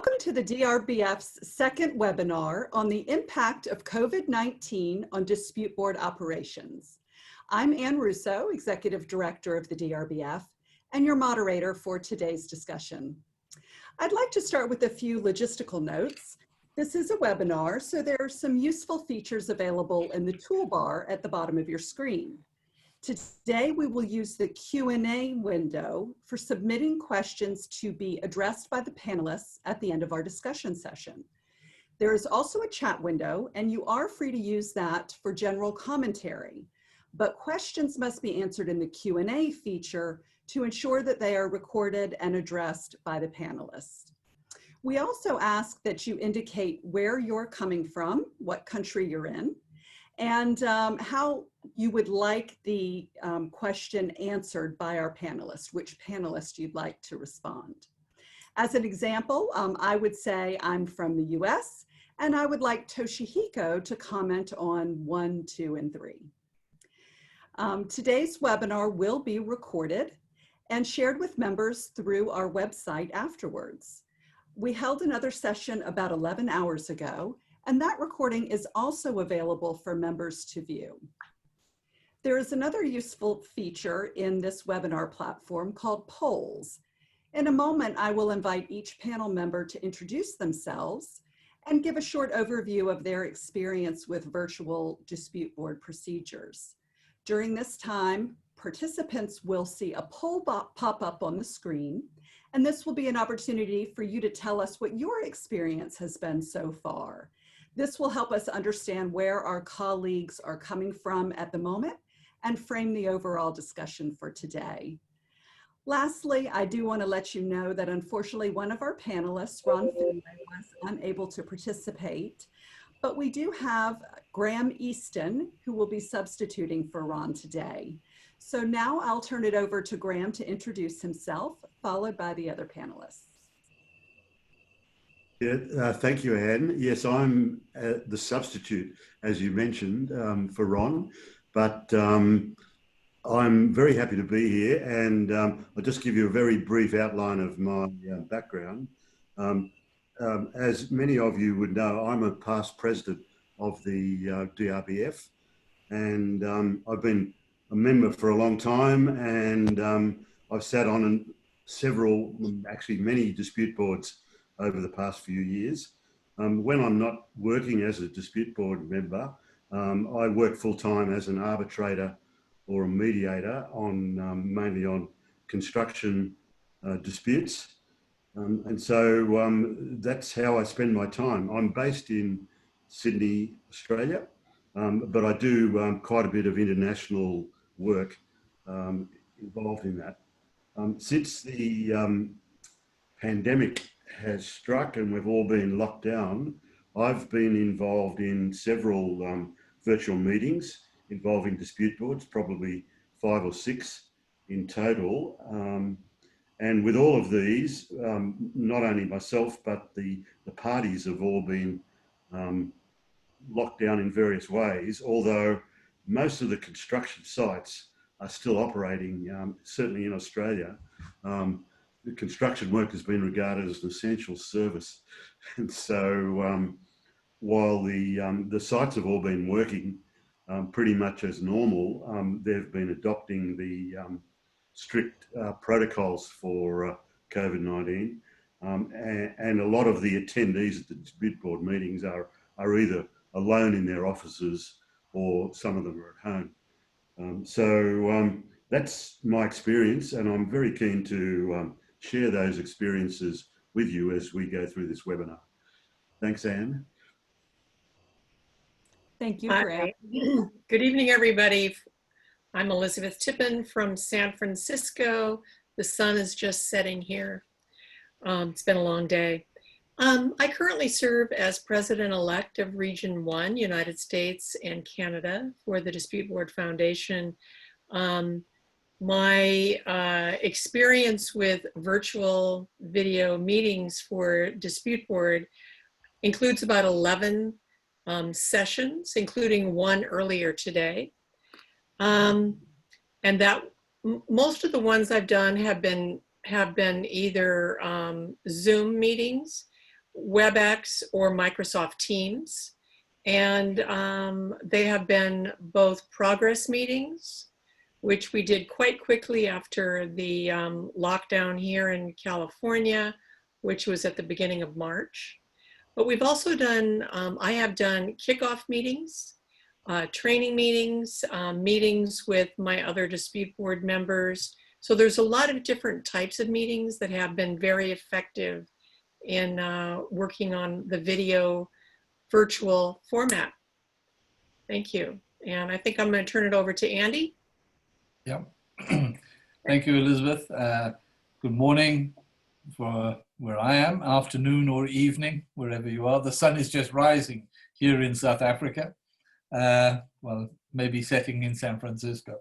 Welcome to the DRBF's second webinar on the impact of COVID-19 on dispute board operations. I'm Ann Russo, Executive Director of the DRBF, and your moderator for today's discussion. I'd like to start with a few logistical notes. This is a webinar, so there are some useful features available in the toolbar at the bottom of your screen. Today, we will use the Q&A window for submitting questions to be addressed by the panelists at the end of our discussion session. There is also a chat window, and you are free to use that for general commentary, but questions must be answered in the Q&A feature to ensure that they are recorded and addressed by the panelists. We also ask that you indicate where you're coming from, what country you're in, and how you would like the question answered by our panelists, which panelist you'd like to respond. As an example, I would say I'm from the US, and I would like Toshihiko to comment on 1, 2, and 3. Today's webinar will be recorded and shared with members through our website afterwards. We held another session about 11 hours ago, and that recording is also available for members to view. There is another useful feature in this webinar platform called polls. In a moment, I will invite each panel member to introduce themselves and give a short overview of their experience with virtual dispute board procedures. During this time, participants will see a poll pop up on the screen, and this will be an opportunity for you to tell us what your experience has been so far. This will help us understand where our colleagues are coming from at the moment and frame the overall discussion for today. Lastly, I do want to let you know that unfortunately one of our panelists, Ron Finlay, was unable to participate, but we do have Graham Easton, who will be substituting for Ron today. So now I'll turn it over to Graham to introduce himself, followed by the other panelists. Yeah, thank you, Anne. Yes, I'm the substitute, as you mentioned, for Ron, but I'm very happy to be here, and I'll just give you a very brief outline of my background. As many of you would know, I'm a past president of the DRBF, and I've been a member for a long time, and I've sat on several, actually many dispute boards over the past few years. When I'm not working as a dispute board member, I work full-time as an arbitrator or a mediator on mainly on construction disputes. And so that's how I spend my time. I'm based in Sydney, Australia, but I do quite a bit of international work involved in that. Since the pandemic has struck and we've all been locked down, I've been involved in several virtual meetings involving dispute boards, probably 5 or 6 in total. And with all of these, not only myself, but the parties have all been locked down in various ways, although most of the construction sites are still operating, certainly in Australia. The construction work has been regarded as an essential service. And so while the sites have all been working pretty much as normal, they've been adopting the strict protocols for COVID-19. And a lot of the attendees at the dispute board meetings are either alone in their offices or some of them are at home. So that's my experience, and I'm very keen to share those experiences with you as we go through this webinar. Thanks, Anne. Thank you, Graham. Good evening, everybody. I'm Elizabeth Tippin from San Francisco. The sun is just setting here. It's been a long day. I currently serve as President-elect of Region 1, United States and Canada for the Dispute Board Foundation. My experience with virtual video meetings for dispute board includes about 11 sessions, including one earlier today. And that most of the ones I've done have been either Zoom meetings WebEx or Microsoft Teams. And they have been both progress meetings, which we did quite quickly after the lockdown here in California, which was at the beginning of March. But we've also done, I have done kickoff meetings, training meetings, meetings with my other dispute board members. So there's a lot of different types of meetings that have been very effective in working on the video virtual format. Thank you. And I think I'm going to turn it over to Andy. Yeah. Thank you, Elizabeth. Good morning for where I am, afternoon or evening, wherever you are. The sun is just rising here in South Africa. Well, maybe setting in San Francisco.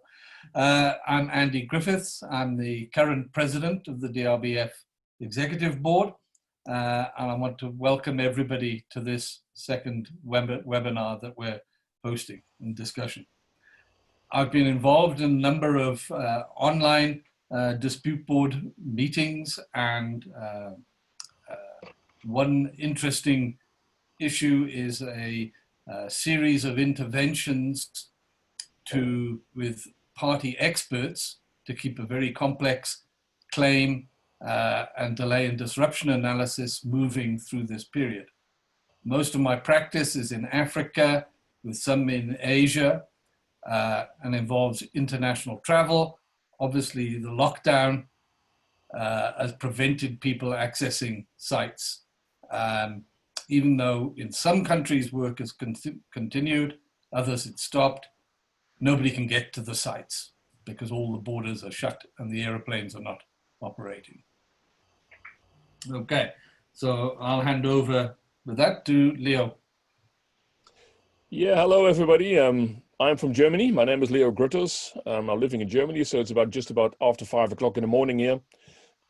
I'm Andy Griffiths. I'm the current president of the DRBF Executive Board. And I want to welcome everybody to this second webinar that we're hosting and discussion. I've been involved in a number of online dispute board meetings, and one interesting issue is a series of interventions with party experts to keep a very complex claim and delay and disruption analysis moving through this period. Most of my practice is in Africa, with some in Asia, and involves international travel. Obviously, the lockdown has prevented people accessing sites. Even though in some countries work has continued, others it stopped, nobody can get to the sites because all the borders are shut and the airplanes are not operating. Okay, so I'll hand over with that to Leo. Yeah, hello everybody. I'm from Germany. My name is Leo Grutters. I'm living in Germany, so it's just about after 5 o'clock in the morning here.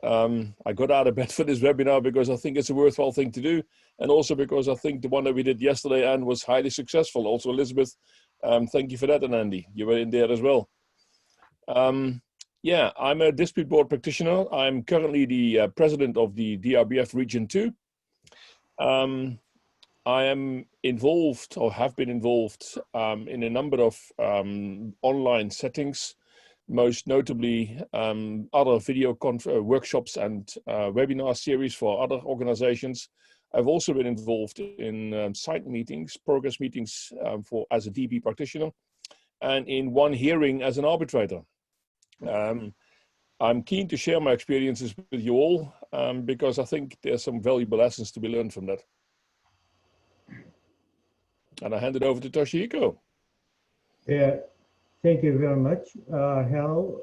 I got out of bed for this webinar because I think it's a worthwhile thing to do, and also because I think the one that we did yesterday and was highly successful. Also, Elizabeth, thank you for that, and Andy, you were in there as well. Yeah, I'm a dispute board practitioner. I'm currently the president of the DRBF Region 2. I am involved, or have been involved, in a number of online settings, most notably other video workshops and webinar series for other organizations. I've also been involved in site meetings, progress meetings as a DB practitioner, and in one hearing as an arbitrator. I'm keen to share my experiences with you all because I think there's some valuable lessons to be learned from that. And I hand it over to Toshihiko. Yeah, thank you very much. Hello,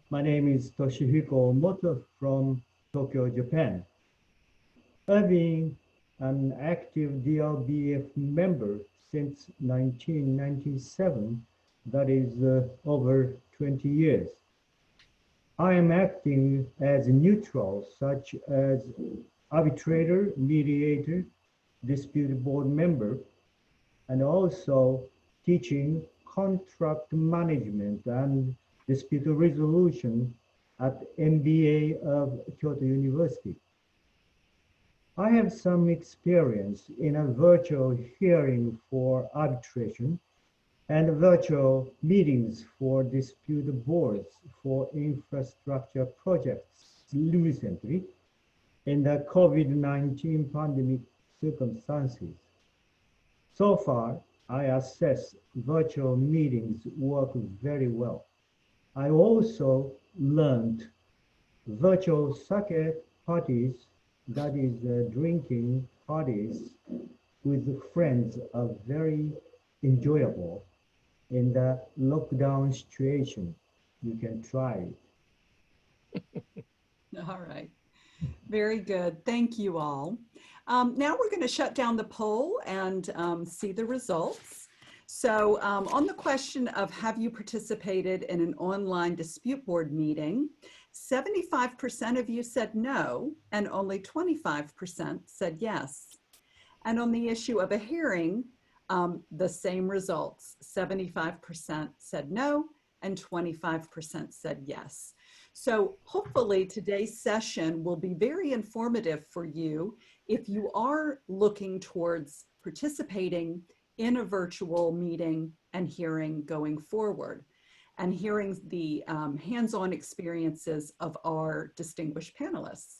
my name is Toshihiko Omoto from Tokyo, Japan. I've been an active DRBF member since 1997, that is over 20 years. I am acting as a neutral, such as arbitrator, mediator, dispute board member, and also teaching contract management and dispute resolution at MBA of Kyoto University. I have some experience in a virtual hearing for arbitration and virtual meetings for dispute boards for infrastructure projects recently in the COVID-19 pandemic circumstances. So far, I assess virtual meetings work very well. I also learned virtual sake parties, that is drinking parties with friends, are very enjoyable in the lockdown situation. You can try it. All right. Very good. Thank you all. Now we're going to shut down the poll and see the results. So on the question of have you participated in an online dispute board meeting, 75% of you said no, and only 25% said yes. And on the issue of a hearing, the same results, 75% said no, and 25% said yes. So hopefully today's session will be very informative for you if you are looking towards participating in a virtual meeting and hearing going forward, and hearing the hands-on experiences of our distinguished panelists.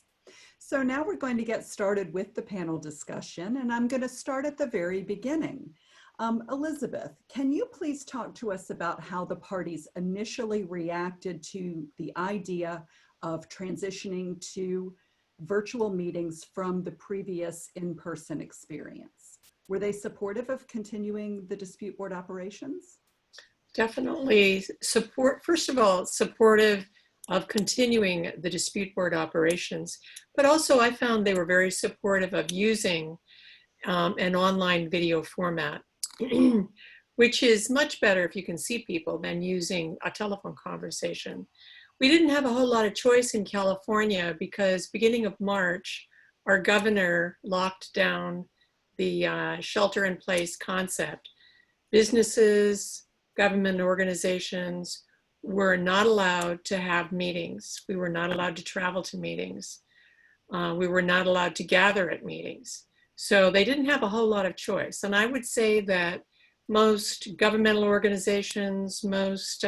So now we're going to get started with the panel discussion, and I'm going to start at the very beginning. Elizabeth, can you please talk to us about how the parties initially reacted to the idea of transitioning to virtual meetings from the previous in-person experience? Were they supportive of continuing the dispute board operations? Definitely first of all, supportive of continuing the dispute board operations, but also I found they were very supportive of using an online video format, which is much better if you can see people than using a telephone conversation. We didn't have a whole lot of choice in California because beginning of March, our governor locked down the shelter-in-place concept. Businesses, government organizations were not allowed to have meetings. We were not allowed to travel to meetings. We were not allowed to gather at meetings. So they didn't have a whole lot of choice. And I would say that most governmental organizations, most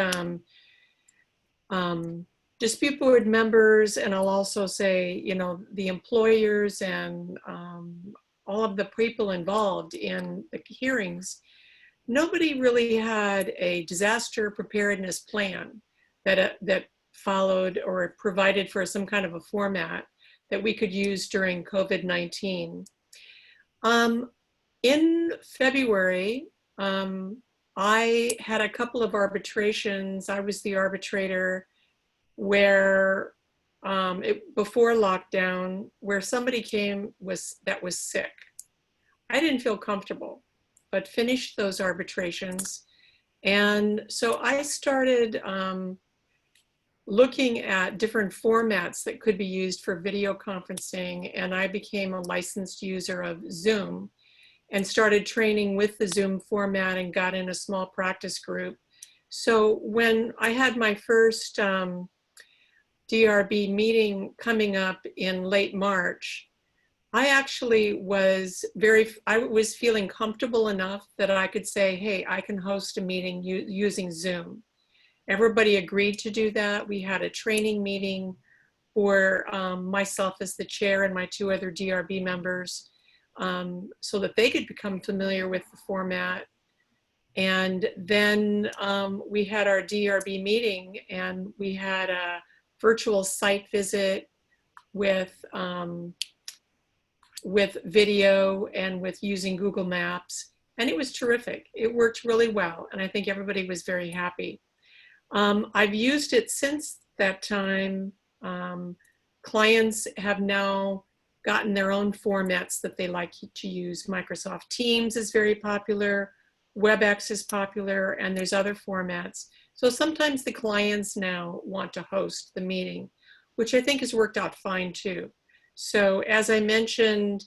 dispute board members, and I'll also say, you know, the employers and all of the people involved in the hearings, nobody really had a disaster preparedness plan that followed or provided for some kind of a format that we could use during COVID-19. In February, I had a couple of arbitrations. I was the arbitrator where before lockdown, where somebody came that was sick. I didn't feel comfortable, but finished those arbitrations. And so I started looking at different formats that could be used for video conferencing, and I became a licensed user of Zoom and started training with the Zoom format and got in a small practice group. So when I had my first DRB meeting coming up in late March, I actually was feeling comfortable enough that I could say, hey, I can host a meeting using Zoom. Everybody agreed to do that. We had a training meeting for myself as the chair and my two other DRB members so that they could become familiar with the format. And then we had our DRB meeting and we had a virtual site visit with video and with using Google Maps. And it was terrific. It worked really well. And I think everybody was very happy. I've used it since that time. Clients have now gotten their own formats that they like to use. Microsoft Teams is very popular. WebEx is popular, and there's other formats. So sometimes the clients now want to host the meeting, which I think has worked out fine too. So as I mentioned,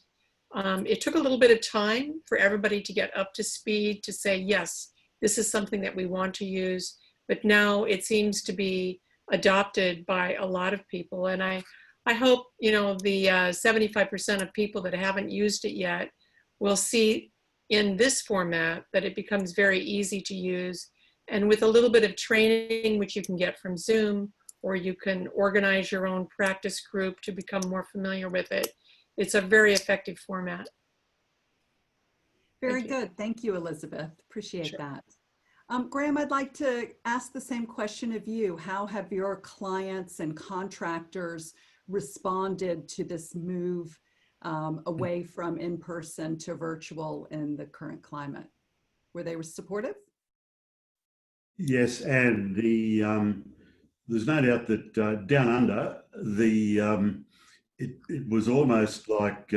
it took a little bit of time for everybody to get up to speed to say, yes, this is something that we want to use. But now it seems to be adopted by a lot of people. And I hope, you know, the 75% of people that haven't used it yet will see in this format that it becomes very easy to use. And with a little bit of training, which you can get from Zoom, or you can organize your own practice group to become more familiar with it, it's a very effective format. Very good. Thank you, Elizabeth. Appreciate Sure. that. Graham, I'd like to ask the same question of you. How have your clients and contractors responded to this move away from in-person to virtual in the current climate? Were they supportive? Yes, and there's no doubt that down under, it was almost like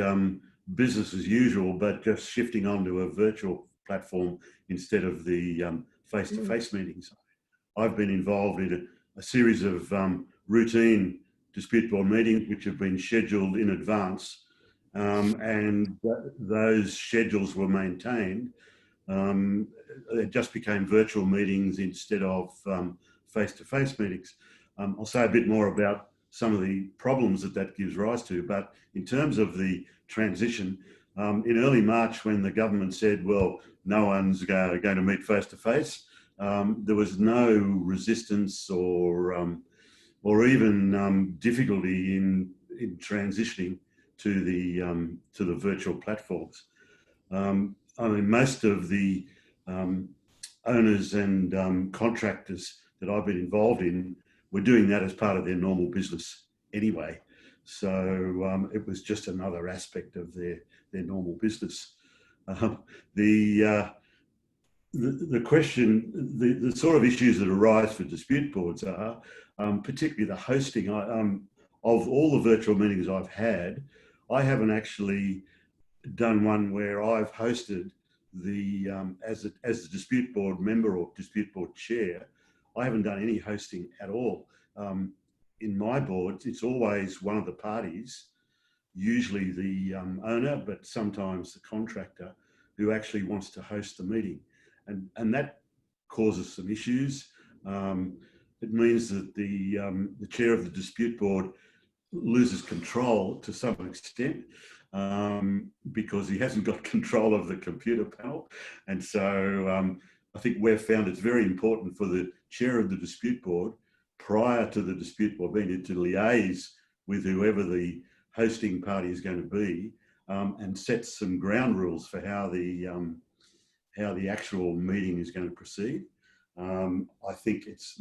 business as usual, but just shifting onto a virtual platform instead of the face-to-face meetings. I've been involved in a series of routine dispute board meetings which have been scheduled in advance, and those schedules were maintained. It just became virtual meetings instead of face-to-face meetings. I'll say a bit more about some of the problems that gives rise to. But in terms of the transition, in early March, when the government said, well, no one's going to meet face to face, there was no resistance or even difficulty in transitioning to the virtual platforms. I mean, most of the owners and contractors that I've been involved in were doing that as part of their normal business anyway. So it was just another aspect of their normal business. The question, the sort of issues that arise for dispute boards are particularly the hosting. Of all the virtual meetings I've had, I haven't actually done one where I've hosted as the dispute board member or dispute board chair. I haven't done any hosting at all. In my boards, it's always one of the parties, usually the owner, but sometimes the contractor, who actually wants to host the meeting. And that causes some issues. It means that the chair of the dispute board loses control to some extent because he hasn't got control of the computer panel. And so I think we've found it's very important for the chair of the dispute board, prior to the dispute board being to liaise with whoever the hosting party is going to be, and set some ground rules for how the actual meeting is going to proceed. I think it's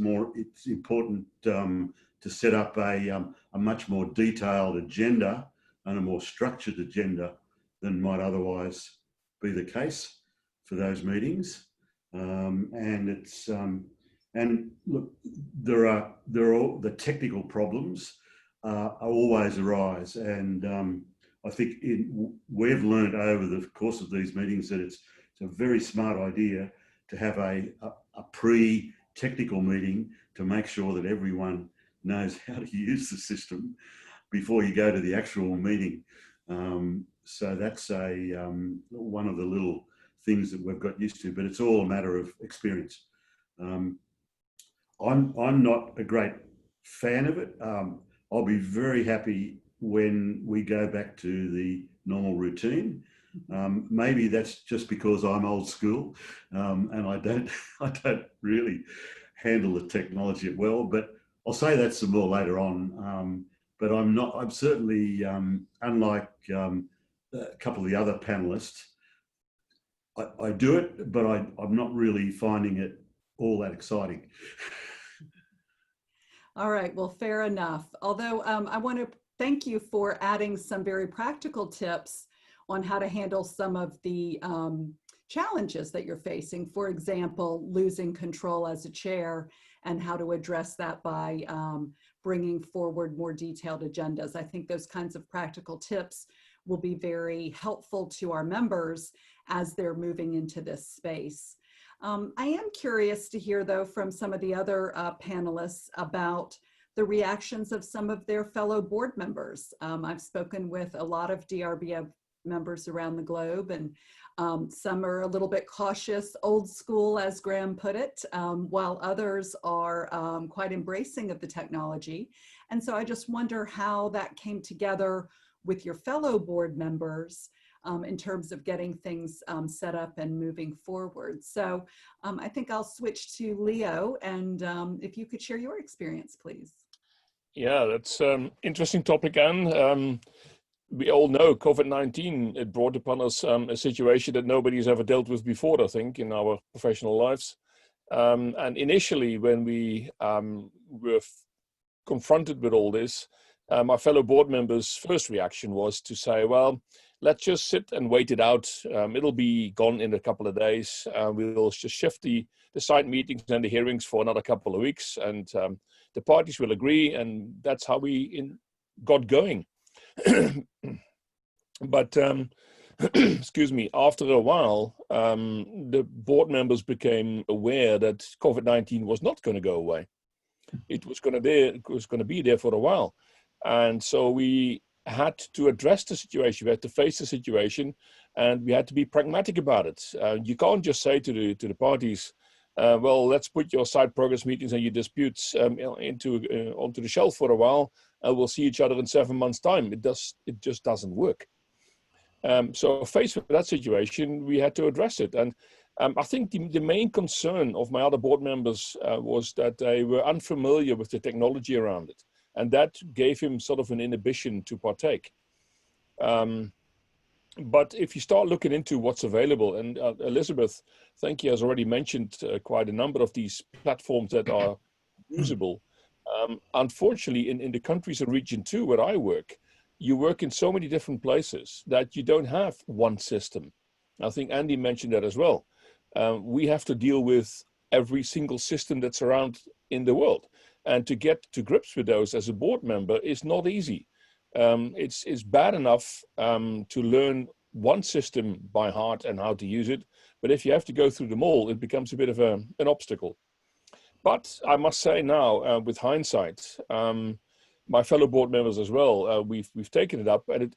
important to set up a much more detailed agenda and a more structured agenda than might otherwise be the case for those meetings. And look, the technical problems always arise, and I think we've learned over the course of these meetings that it's a very smart idea to have a pre-technical meeting to make sure that everyone knows how to use the system before you go to the actual meeting. So that's one of the little things that we've got used to, but it's all a matter of experience. I'm not a great fan of it. I'll be very happy when we go back to the normal routine. Maybe that's just because I'm old school and I don't really handle the technology well, but I'll say that some more later on. But I'm certainly, unlike a couple of the other panelists, I do it, but I'm not really finding it all that exciting. All right, well, fair enough. Although I want to thank you for adding some very practical tips on how to handle some of the challenges that you're facing. For example, losing control as a chair and how to address that by bringing forward more detailed agendas. I think those kinds of practical tips will be very helpful to our members as they're moving into this space. I am curious to hear, though, from some of the other panelists about the reactions of some of their fellow board members. I've spoken with a lot of DRBF members around the globe, and some are a little bit cautious, old school, as Graham put it, while others are quite embracing of the technology. And so I just wonder how that came together with your fellow board members in terms of getting things set up and moving forward. So I think I'll switch to Leo, and if you could share your experience, please. Yeah, that's an interesting topic, Anne. We all know COVID-19, it brought upon us a situation that nobody's ever dealt with before, I think, in our professional lives. And initially, when we were confronted with all this, my fellow board members' first reaction was to say, well, let's just sit and wait it out. It'll be gone in a couple of days. We'll just shift the side meetings and the hearings for another couple of weeks, and the parties will agree, and that's how we got going. But excuse me, after a while, the board members became aware that COVID-19 was not going to go away. It was going to be there for a while. And so we had to address the situation. We had to face the situation, and we had to be pragmatic about it. You can't just say to the parties, well, let's put your side progress meetings and your disputes onto the shelf for a while, and we'll see each other in 7 months' time. It just doesn't work. So faced with that situation, we had to address it. And I think the main concern of my other board members was that they were unfamiliar with the technology around it. And that gave him sort of an inhibition to partake. But if you start looking into what's available, and Elizabeth, thank you, has already mentioned quite a number of these platforms that are usable. Unfortunately, in the countries of Region 2 where I work, you work in so many different places that you don't have one system. I think Andy mentioned that as well. We have to deal with every single system that's around in the world. And to get to grips with those as a board member is not easy. It's bad enough to learn one system by heart and how to use it. But if you have to go through them all, it becomes a bit of an obstacle. But I must say now, with hindsight, my fellow board members as well, we've taken it up, and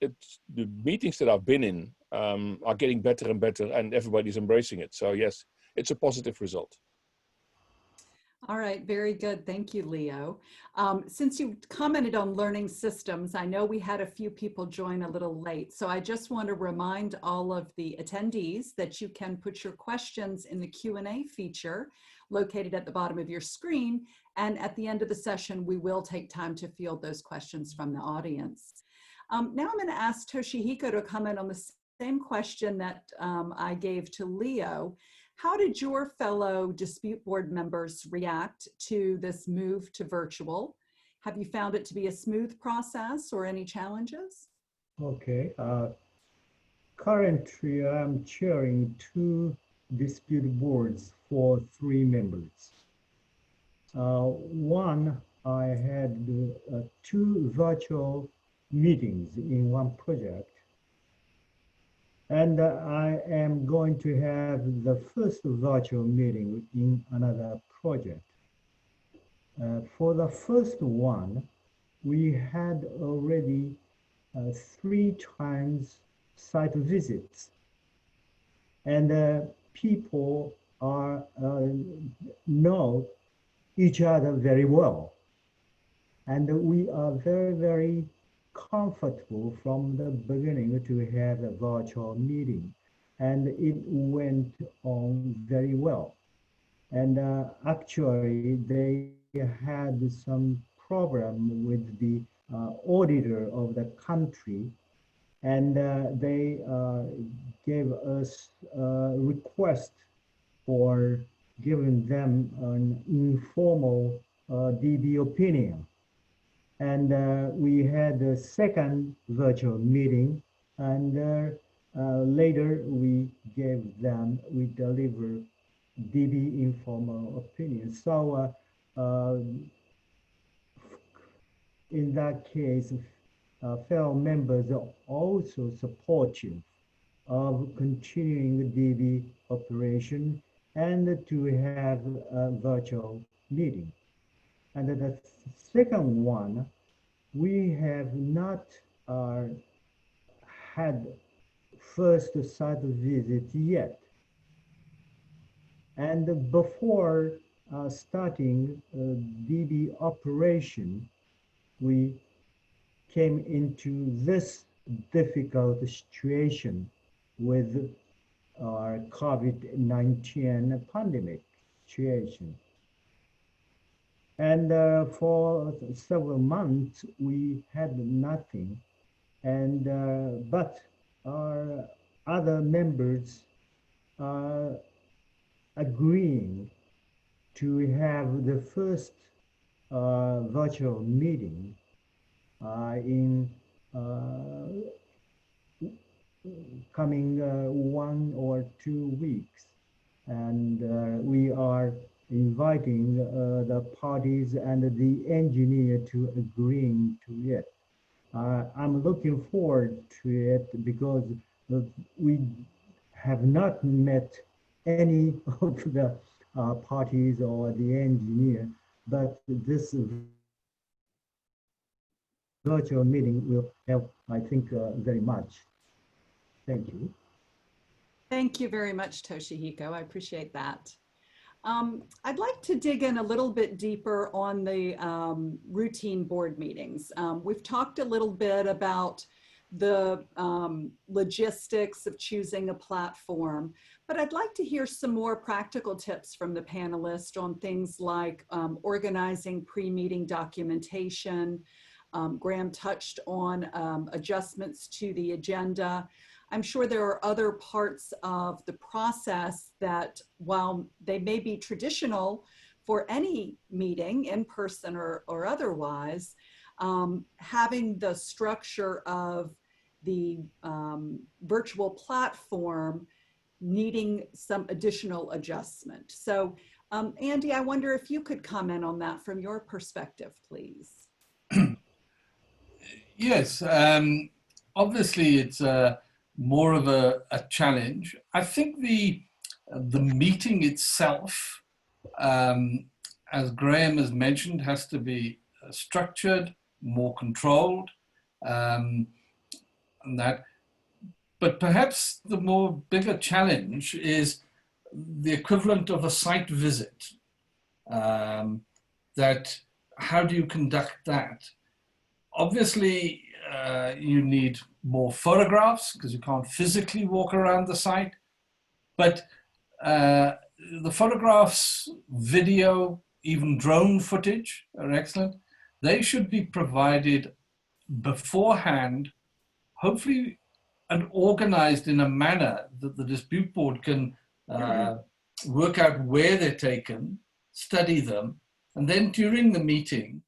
the meetings that I've been in are getting better and better, and everybody's embracing it. So yes, it's a positive result. All right, very good. Thank you, Leo. Since you commented on learning systems, I know we had a few people join a little late. So I just want to remind all of the attendees that you can put your questions in the Q&A feature located at the bottom of your screen. And at the end of the session, we will take time to field those questions from the audience. Now I'm going to ask Toshihiko to comment on the same question that I gave to Leo. How did your fellow dispute board members react to this move to virtual? Have you found it to be a smooth process or any challenges? Okay. Currently, I'm chairing 2 dispute boards for 3 members. One, I had 2 virtual meetings in one project. And I am going to have the first virtual meeting in another project. For the first one, we had already 3 times site visits. And people know each other very well. And we are very, very comfortable from the beginning to have a virtual meeting, and it went on very well. And actually, they had some problem with the auditor of the country, and they gave us a request for giving them an informal DB opinion. And we had a second virtual meeting, and later we delivered DB informal opinion. So in that case, fellow members are also supportive of continuing the DB operation and to have a virtual meeting. And the second one, we have not had first site visit yet. And before starting DB operation, we came into this difficult situation with our COVID-19 pandemic situation. And for several months, we had nothing. And but our other members are agreeing to have the first virtual meeting in coming 1 or 2 weeks. And we are inviting the parties and the engineer to agreeing to it. I'm looking forward to it because we have not met any of the parties or the engineer, but this virtual meeting will help, I think, very much. Thank you. Thank you very much, Toshihiko. I appreciate that. I'd like to dig in a little bit deeper on the routine board meetings. We've talked a little bit about the logistics of choosing a platform, but I'd like to hear some more practical tips from the panelists on things like organizing pre-meeting documentation. Graham touched on adjustments to the agenda. I'm sure there are other parts of the process that, while they may be traditional for any meeting, in person or otherwise, having the structure of the virtual platform needing some additional adjustment. So, Andy, I wonder if you could comment on that from your perspective, please. Yes, obviously it's more of a challenge. I think the meeting itself, as Graham has mentioned, has to be structured, more controlled, and that. But perhaps the more bigger challenge is the equivalent of a site visit. That how do you conduct that? Obviously, you need more photographs because you can't physically walk around the site. But the photographs, video, even drone footage are excellent. They should be provided beforehand, hopefully, and organized in a manner that the dispute board can work out where they're taken, study them, and then during the meeting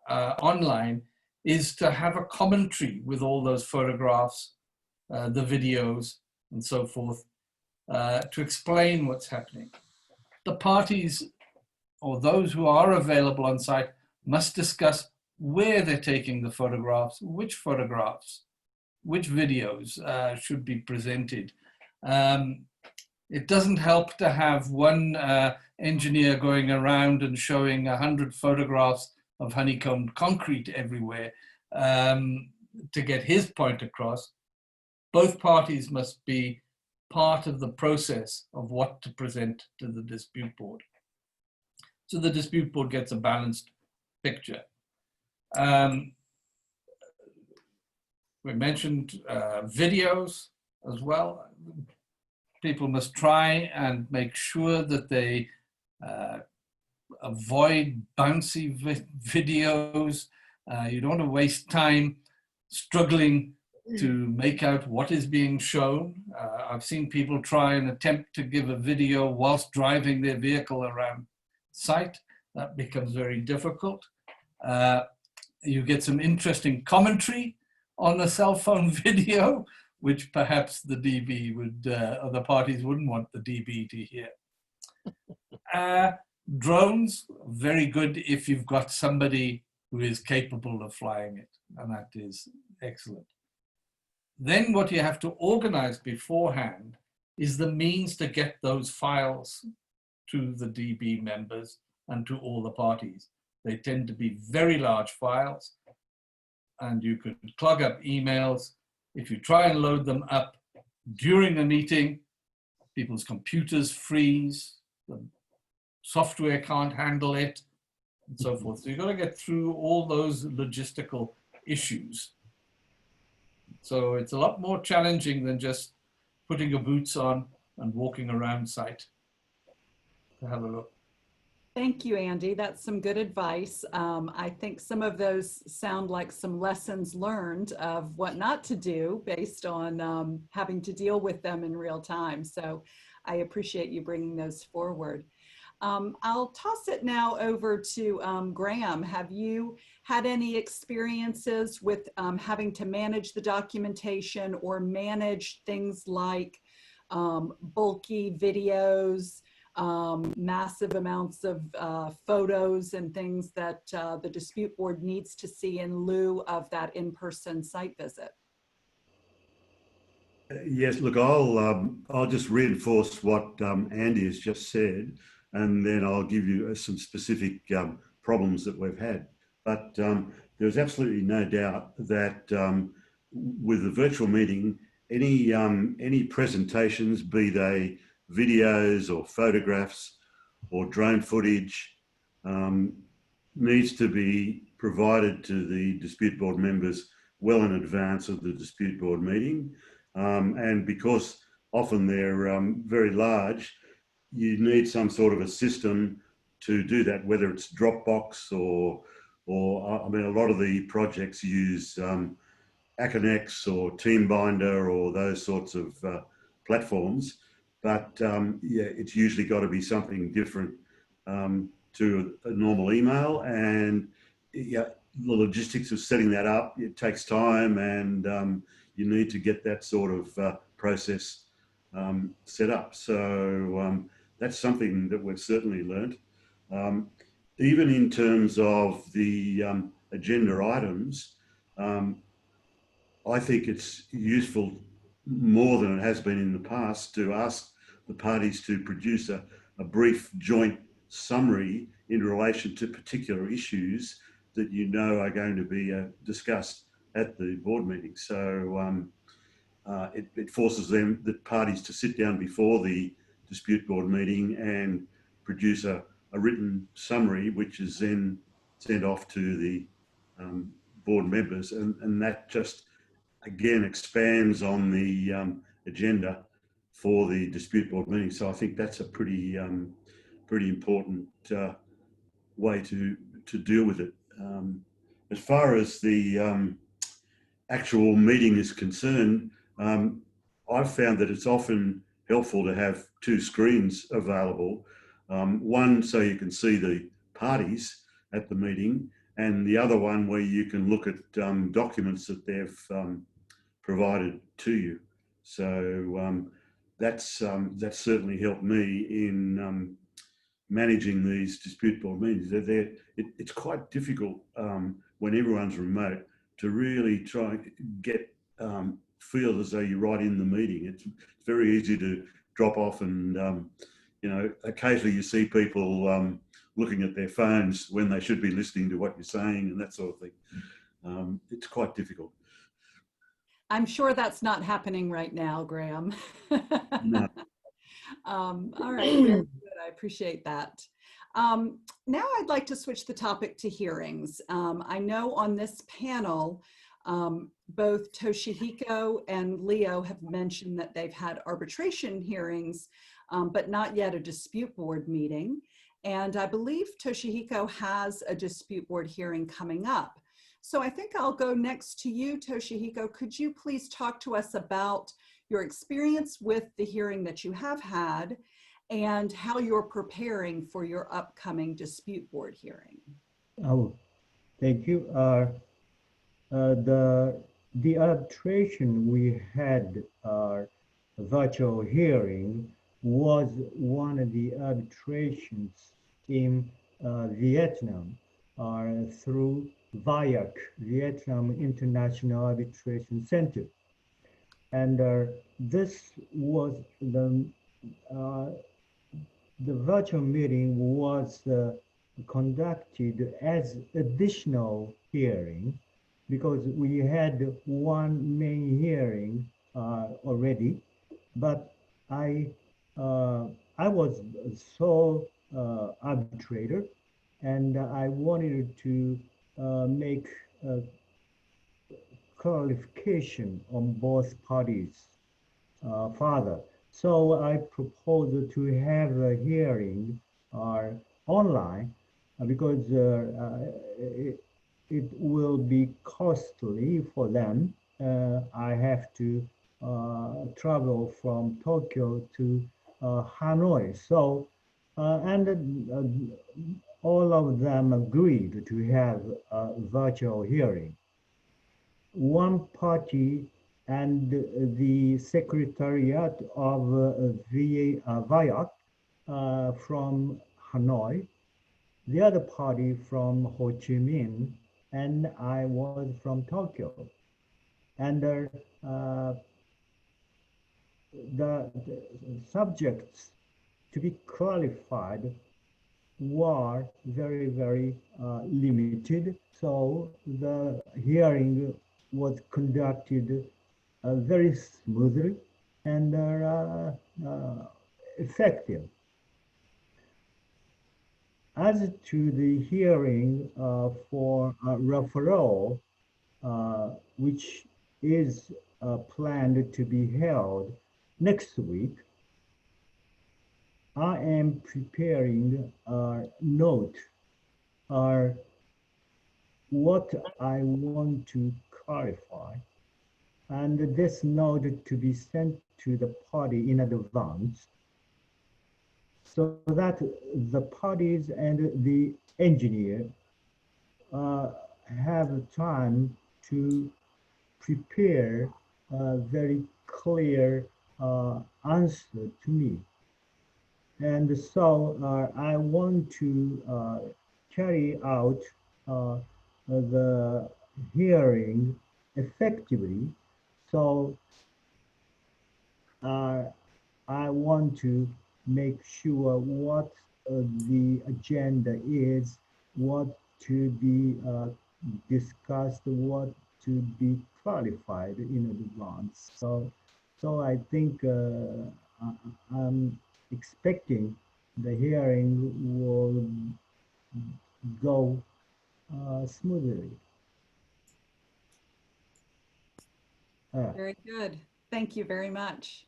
online is to have a commentary with all those photographs, the videos, and so forth, to explain what's happening. The parties, or those who are available on site, must discuss where they're taking the photographs, which videos should be presented. It doesn't help to have one engineer going around and showing 100 photographs of honeycombed concrete everywhere to get his point across. Both parties must be part of the process of what to present to the dispute board. So the dispute board gets a balanced picture. We mentioned videos as well. People must try and make sure that they avoid bouncy videos. You don't want to waste time struggling to make out what is being shown. I've seen people try and attempt to give a video whilst driving their vehicle around site. That becomes very difficult. You get some interesting commentary on a cell phone video, which perhaps the DB would, or the parties wouldn't want the DB to hear. Drones, very good if you've got somebody who is capable of flying it, and that is excellent. Then what you have to organize beforehand is the means to get those files to the DB members and to all the parties. They tend to be very large files, and you could clog up emails. If you try and load them up during a meeting, people's computers freeze, the software can't handle it, and so forth. So you've got to get through all those logistical issues. So it's a lot more challenging than just putting your boots on and walking around site to have a look. Thank you, Andy. That's some good advice. I think some of those sound like some lessons learned of what not to do based on having to deal with them in real time. So I appreciate you bringing those forward. I'll toss it now over to Graham. Have you had any experiences with having to manage the documentation or manage things like bulky videos, massive amounts of photos and things that the dispute board needs to see in lieu of that in-person site visit? Yes, look, I'll just reinforce what Andy has just said, and then I'll give you some specific problems that we've had. But there's absolutely no doubt that with the virtual meeting, any presentations, be they videos or photographs or drone footage needs to be provided to the dispute board members well in advance of the dispute board meeting. And because often they're very large, you need some sort of a system to do that, whether it's Dropbox or I mean, a lot of the projects use Aconex or Teambinder or those sorts of platforms. But yeah, it's usually got to be something different to a normal email. And yeah, the logistics of setting that up, it takes time, and you need to get that sort of process set up. So that's something that we've certainly learned. Even in terms of the agenda items, I think it's useful more than it has been in the past to ask the parties to produce a brief joint summary in relation to particular issues that you know are going to be discussed at the board meeting. So it forces the parties to sit down before the dispute board meeting and produce a written summary, which is then sent off to the board members, and that just again expands on the agenda for the dispute board meeting. So I think that's a pretty important way to deal with it. As far as the actual meeting is concerned, I've found that it's often helpful to have two screens available. One so you can see the parties at the meeting, and the other one where you can look at documents that they've provided to you. So that's certainly helped me in managing these dispute board meetings. It's quite difficult when everyone's remote to really try and get feel as though you're right in the meeting. It's very easy to drop off, and you know, occasionally you see people looking at their phones when they should be listening to what you're saying and that sort of thing. It's quite difficult. I'm sure that's not happening right now, Graham. No. All right, very good. I appreciate that. Now I'd like to switch the topic to hearings. I know on this panel, both Toshihiko and Leo have mentioned that they've had arbitration hearings, but not yet a dispute board meeting. And I believe Toshihiko has a dispute board hearing coming up. So I think I'll go next to you, Toshihiko. Could you please talk to us about your experience with the hearing that you have had and how you're preparing for your upcoming dispute board hearing? Oh, thank you. The arbitration we had, virtual hearing, was one of the arbitrations in Vietnam through VIAC, Vietnam International Arbitration Center. And this was the virtual meeting was conducted as additional hearing because we had one main hearing already, but I was sole arbitrator, and I wanted to make a clarification on both parties further. So I proposed to have a hearing online because it will be costly for them. I have to travel from Tokyo to Hanoi. So, and all of them agreed to have a virtual hearing. One party and the Secretariat of VIAC from Hanoi, the other party from Ho Chi Minh, and I was from Tokyo. And the subjects to be clarified were very, very limited. So the hearing was conducted very smoothly and effective. as to the hearing for referral, which is planned to be held next week, I am preparing a note what I want to clarify, and this note to be sent to the party in advance so that the parties and the engineer have time to prepare a very clear answer to me. And so I want to carry out the hearing effectively. So I want to make sure what the agenda is, what to be discussed, what to be clarified in advance. So I think I'm expecting the hearing will go smoothly. Very good. Thank you very much.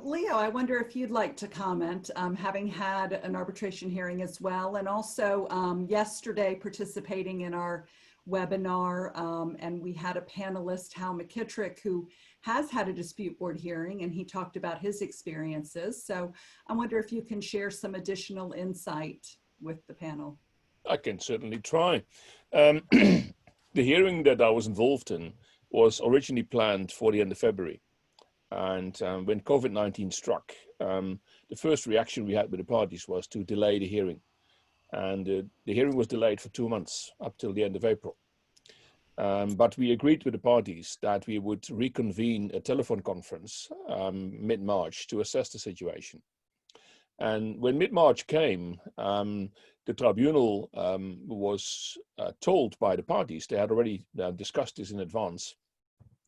Leo, I wonder if you'd like to comment, having had an arbitration hearing as well, and also yesterday participating in our webinar, and we had a panelist, Hal McKittrick, who has had a dispute board hearing, and he talked about his experiences. So I wonder if you can share some additional insight with the panel. I can certainly try. The hearing that I was involved in was originally planned for the end of February. And when COVID-19 struck, the first reaction we had with the parties was to delay the hearing. And the hearing was delayed for 2 months, up till the end of April. But we agreed with the parties that we would reconvene a telephone conference mid-March to assess the situation. And when mid-March came, the tribunal was told by the parties, they had already discussed this in advance,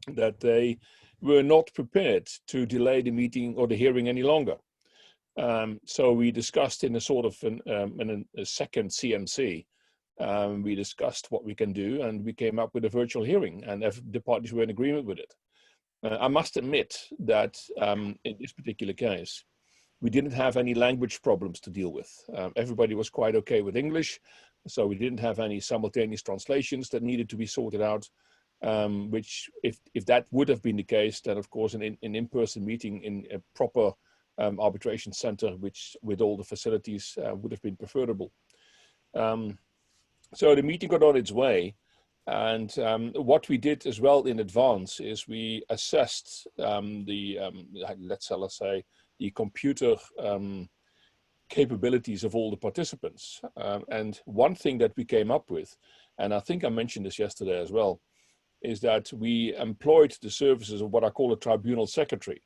that they were not prepared to delay the meeting or the hearing any longer. So we discussed in a sort of a second CMC, we discussed what we can do, and we came up with a virtual hearing, and the parties were in agreement with it. I must admit that in this particular case, we didn't have any language problems to deal with. Everybody was quite okay with English, so we didn't have any simultaneous translations that needed to be sorted out. Which if that would have been the case, then of course an in-person meeting in a proper arbitration center, which with all the facilities would have been preferable. So the meeting got on its way, and what we did as well in advance is we assessed let's say the computer capabilities of all the participants. And one thing that we came up with, and I think I mentioned this yesterday as well, is that we employed the services of what I call a tribunal secretary.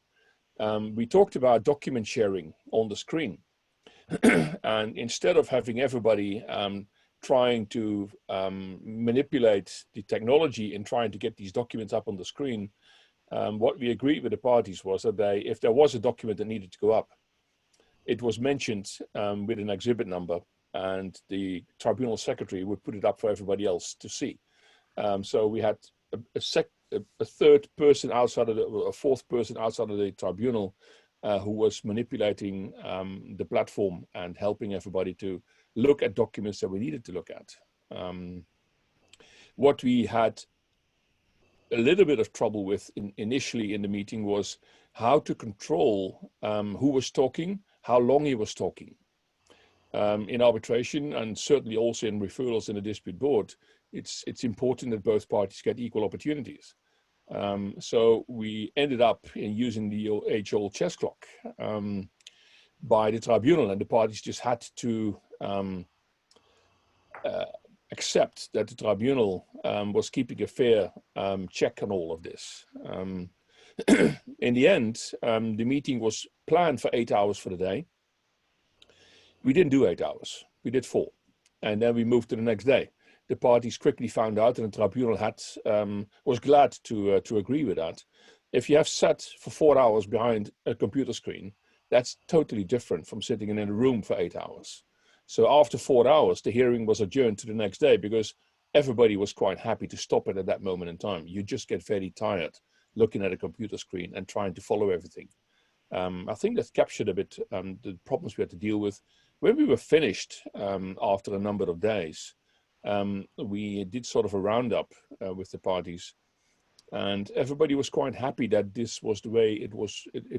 We talked about document sharing on the screen. And instead of having everybody trying to manipulate the technology and trying to get these documents up on the screen, what we agreed with the parties was that if there was a document that needed to go up, it was mentioned with an exhibit number, and the tribunal secretary would put it up for everybody else to see. So we had a third person outside of a fourth person outside of the tribunal who was manipulating the platform and helping everybody to look at documents that we needed to look at. What we had a little bit of trouble with initially in the meeting was how to control who was talking, how long he was talking. In arbitration, and certainly also in referrals in the dispute board, it's important that both parties get equal opportunities. So we ended up in using the age-old chess clock by the tribunal, and the parties just had to accept that the tribunal was keeping a fair check on all of this. In the end, the meeting was planned for 8 hours for the day. We didn't do 8 hours, we did 4. And then we moved to the next day. The parties quickly found out, and the tribunal was glad to agree with that. If you have sat for 4 hours behind a computer screen, that's totally different from sitting in a room for 8 hours. So after 4 hours, the hearing was adjourned to the next day because everybody was quite happy to stop it at that moment in time. You just get very tired looking at a computer screen and trying to follow everything. I think that captured a bit the problems we had to deal with. When we were finished after a number of days, we did sort of a roundup with the parties, and everybody was quite happy that this was the way it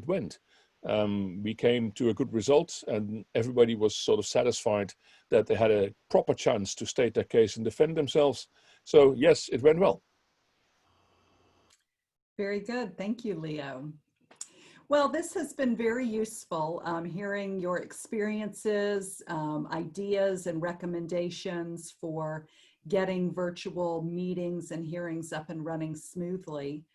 went. We came to a good result, and everybody was sort of satisfied that they had a proper chance to state their case and defend themselves. So yes, it went well. Very good. Thank you, Leo. Well, this has been very useful, hearing your experiences, ideas, and recommendations for getting virtual meetings and hearings up and running smoothly.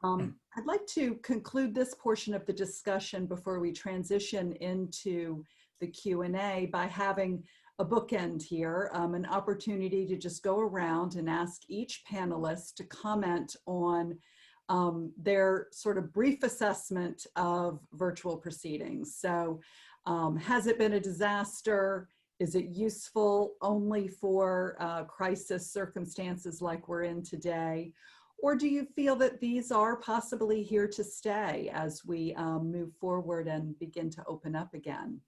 I'd like to conclude this portion of the discussion before we transition into the Q&A by having a bookend here, an opportunity to just go around and ask each panelist to comment on their sort of brief assessment of virtual proceedings. So has it been a disaster? Is it useful only for crisis circumstances like we're in today? Or do you feel that these are possibly here to stay as we move forward and begin to open up again?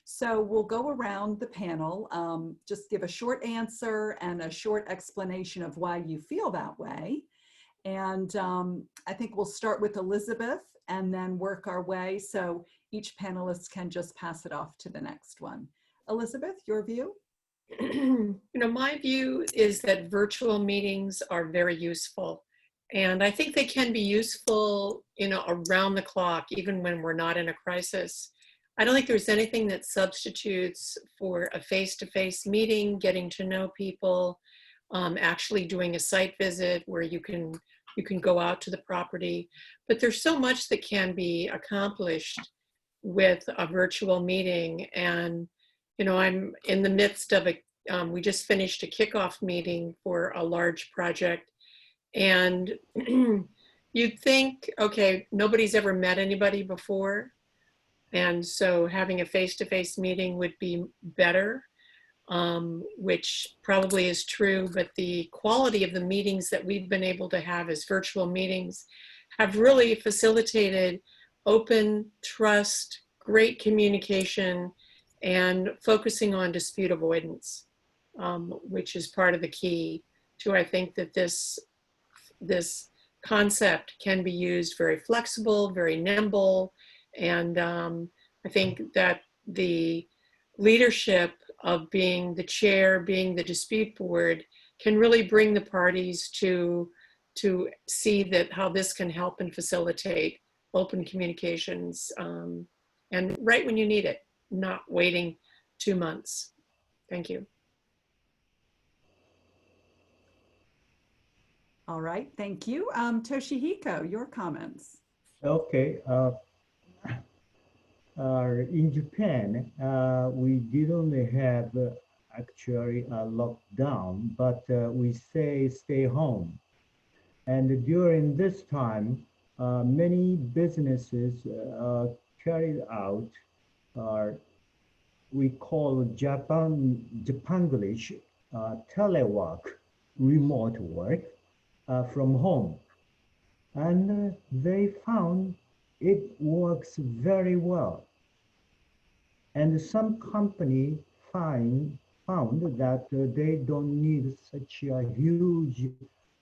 So we'll go around the panel, just give a short answer and a short explanation of why you feel that way. And I think we'll start with Elizabeth and then work our way so each panelist can just pass it off to the next one. Elizabeth, your view? My view is that virtual meetings are very useful. And I think they can be useful, around the clock, even when we're not in a crisis. I don't think there's anything that substitutes for a face-to-face meeting, getting to know people, actually doing a site visit where you can go out to the property. But there's so much that can be accomplished with a virtual meeting. And, I'm in the midst of we just finished a kickoff meeting for a large project. And you'd think, okay, nobody's ever met anybody before. And so having a face-to-face meeting would be better. Which probably is true, but the quality of the meetings that we've been able to have as virtual meetings have really facilitated open trust, great communication, and focusing on dispute avoidance, which is part of the key to, I think, that this concept can be used very flexible, very nimble, and I think that the leadership of being the chair, being the dispute board, can really bring the parties to see that how this can help and facilitate open communications, and right when you need it, not waiting 2 months. Thank you. All right, thank you. Toshihiko, your comments. Okay. In Japan, we didn't have actually a lockdown, but we stay home. And during this time, many businesses carried out we call Japanglish telework, remote work from home. And they found it works very well. And some company found that they don't need such a huge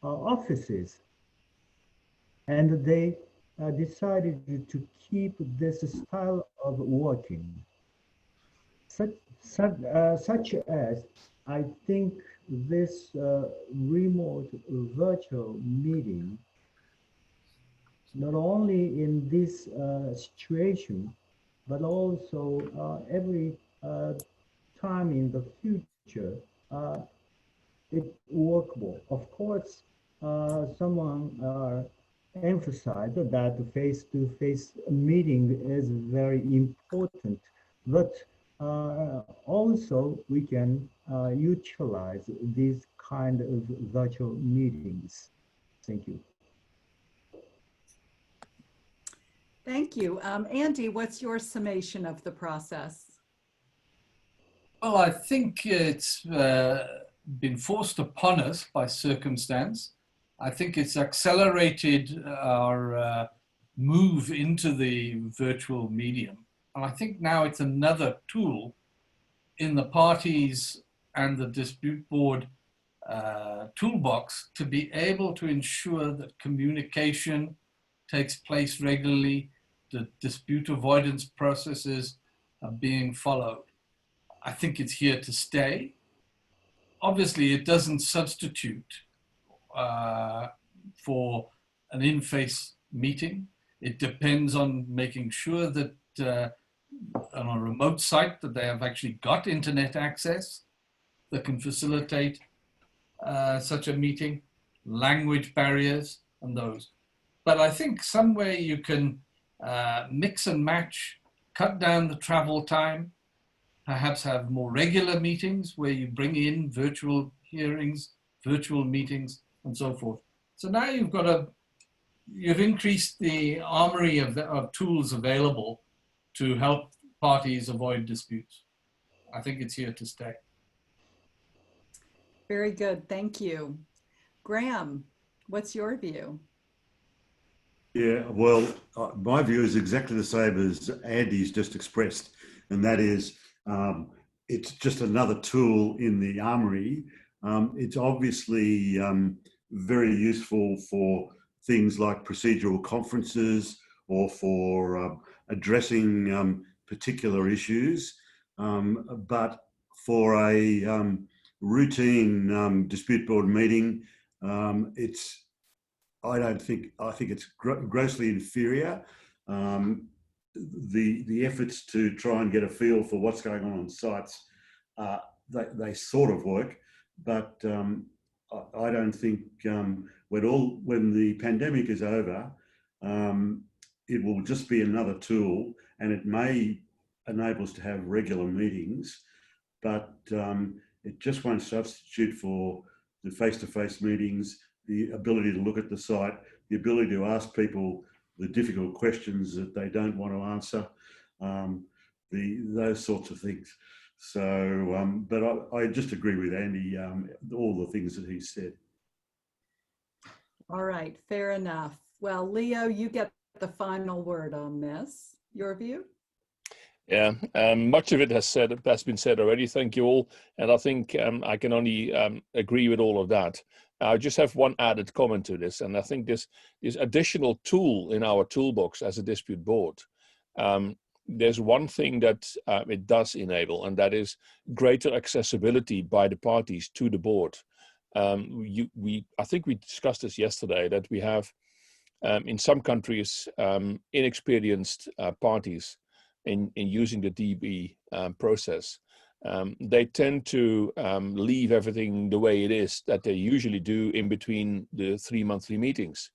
offices. And they decided to keep this style of working. Such as, I think this remote virtual meeting, not only in this situation, but also every time in the future, it's workable. Of course, someone emphasized that face-to-face meeting is very important, but also we can utilize these kind of virtual meetings. Thank you. Thank you. Andy, what's your summation of the process? Well, I think it's been forced upon us by circumstance. I think it's accelerated our move into the virtual medium. And I think now it's another tool in the parties and the dispute board toolbox to be able to ensure that communication takes place regularly, the dispute avoidance processes are being followed. I think it's here to stay. Obviously, it doesn't substitute for an in-face meeting. It depends on making sure that on a remote site that they have actually got internet access that can facilitate such a meeting, language barriers and those. But I think somewhere you can mix and match, cut down the travel time, perhaps have more regular meetings where you bring in virtual hearings, virtual meetings, and so forth. So now you've increased the armory of tools available to help parties avoid disputes. I think it's here to stay. Very good, thank you. Graham, what's your view? Yeah, well, my view is exactly the same as Andy's just expressed, and that is it's just another tool in the armory. It's obviously very useful for things like procedural conferences or for addressing particular issues, but for a routine dispute board meeting, I think it's grossly inferior. The efforts to try and get a feel for what's going on sites, they sort of work, but I don't think when the pandemic is over, it will just be another tool, and it may enable us to have regular meetings, but it just won't substitute for the face-to-face meetings, the ability to look at the site, the ability to ask people the difficult questions that they don't want to answer, those sorts of things. So, but I just agree with Andy, all the things that he said. All right, fair enough. Well, Leo, you get the final word on this. Your view? Yeah, much of it has been said already. Thank you all. And I think I can only agree with all of that. I just have one added comment to this, and I think this additional tool in our toolbox as a dispute board, there's one thing that it does enable, and that is greater accessibility by the parties to the board. I think we discussed this yesterday, that we have in some countries inexperienced parties in using the DB process. They tend to leave everything the way it is that they usually do in between the 3 monthly meetings.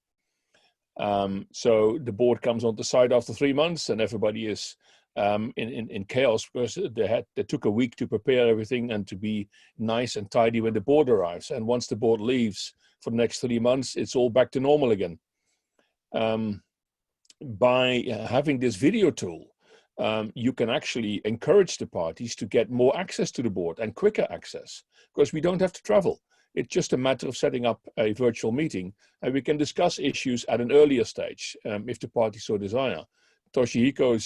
So the board comes on the site after 3 months, and everybody is in chaos because they took a week to prepare everything and to be nice and tidy when the board arrives. And once the board leaves for the next 3 months, it's all back to normal again. By having this video tool, you can actually encourage the parties to get more access to the board and quicker access, because we don't have to travel. It's just a matter of setting up a virtual meeting, and we can discuss issues at an earlier stage if the parties so desire. Toshihiko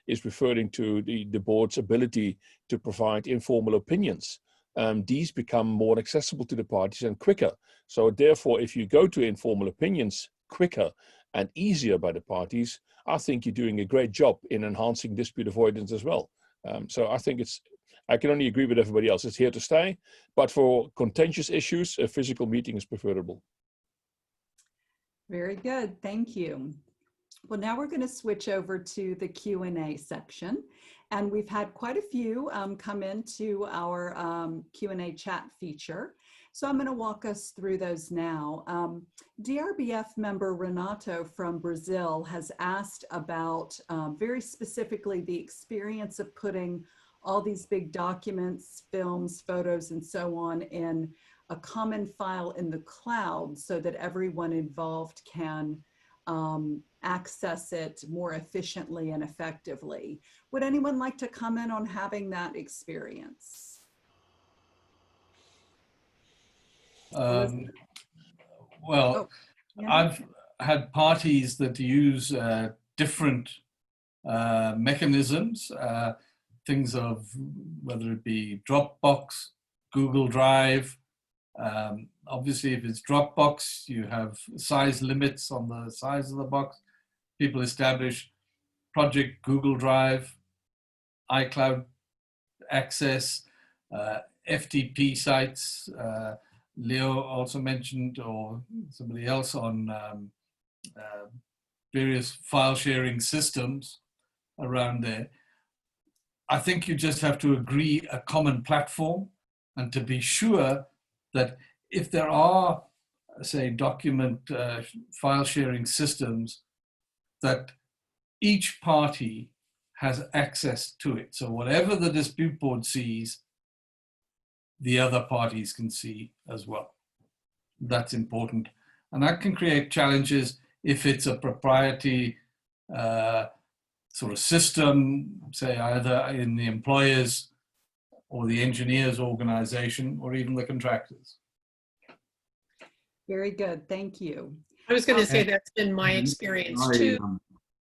is referring to the board's ability to provide informal opinions. These become more accessible to the parties and quicker. So therefore, if you go to informal opinions quicker and easier by the parties, I think you're doing a great job in enhancing dispute avoidance as well. So I think I can only agree with everybody else. It's here to stay, but for contentious issues, a physical meeting is preferable. Very good, thank you. Well, now we're going to switch over to the Q&A section, and we've had quite a few come into our Q&A chat feature. So I'm going to walk us through those now. DRBF member Renato from Brazil has asked about very specifically the experience of putting all these big documents, films, photos, and so on in a common file in the cloud so that everyone involved can access it more efficiently and effectively. Would anyone like to comment on having that experience? Well, Oh, yeah. I've had parties that use different mechanisms, things of whether it be Dropbox, Google Drive. Obviously, if it's Dropbox, you have size limits on the size of the box. People establish Project Google Drive, iCloud access, FTP sites. Leo also mentioned, or somebody else, on various file sharing systems around there. I think you just have to agree a common platform, and to be sure that if there are, say, document file sharing systems, that each party has access to it. So whatever the dispute board sees, the other parties can see as well. That's important. And that can create challenges if it's a proprietary sort of system, say either in the employers or the engineers organization or even the contractors. Very good, thank you. I was going to say that's been my experience too.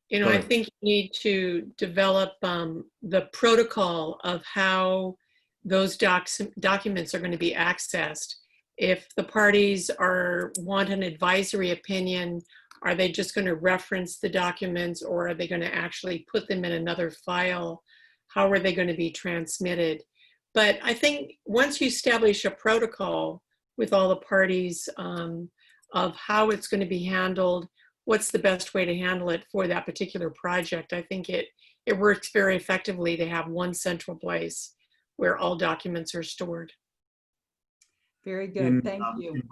You know, I think you need to develop the protocol of how those documents are going to be accessed. If the parties want an advisory opinion, are they just going to reference the documents, or are they going to actually put them in another file? How are they going to be transmitted? But I think once you establish a protocol with all the parties of how it's going to be handled, what's the best way to handle it for that particular project, I think it works very effectively to have one central place where all documents are stored. Very good, thank you. In